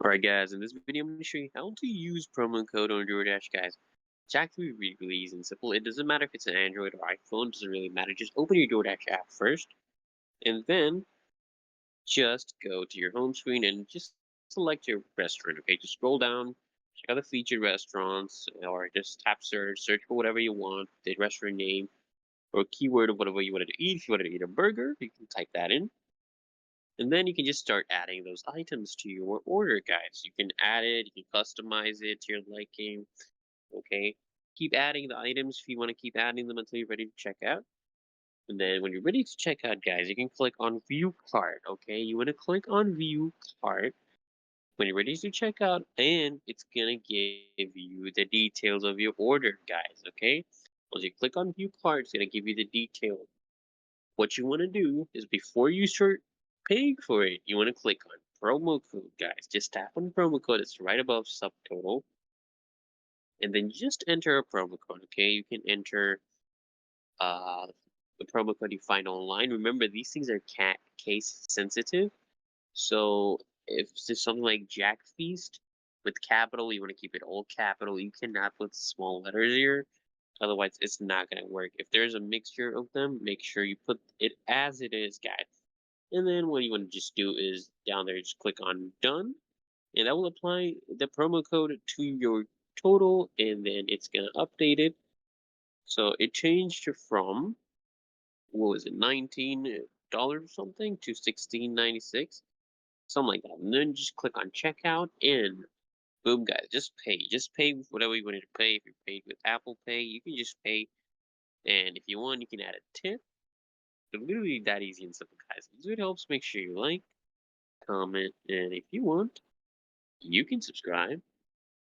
Alright guys, in this video I'm going to show you how to use promo code on Doordash guys. It's actually really easy and simple. It doesn't matter if it's an Android or iPhone, it doesn't really matter. Just open your Doordash app first and then just go to your home screen and just select your restaurant. Okay, just scroll down, check out the featured restaurants or just tap search for whatever you want, the restaurant name or keyword of whatever you wanted to eat. If you wanted to eat a burger, you can type that in. And then you can just start adding those items to your order, guys. You can add it, you can customize it to your liking. Okay. Keep adding the items if you want to keep adding them until you're ready to check out. And then when you're ready to check out, guys, you can click on view cart. Okay. You want to click on view cart when you're ready to check out, and it's gonna give you the details of your order, guys. Okay. Once you click on view cart, it's gonna give you the detail. What you want to do is before you start paying for it, you want to click on promo code, guys. Just tap on promo code. It's right above subtotal. And then just enter a promo code, okay? You can enter uh, the promo code you find online. Remember, these things are case sensitive. So if it's something like Jack Feast with capital, you want to keep it all capital. You cannot put small letters here. Otherwise, it's not going to work. If there's a mixture of them, make sure you put it as it is, guys. And then what you want to just do is down there, just click on done. And that will apply the promo code to your total. And then it's going to update it. So it changed from, what was it, $19 or something to 16.96, something like that. And then just click on checkout and boom, guys, just pay. Just pay with whatever you wanted to pay. If you're paid with Apple Pay, you can just pay. And if you want, you can add a tip. It's literally that easy and simple, guys. If it helps, make sure you like, comment, and if you want, you can subscribe.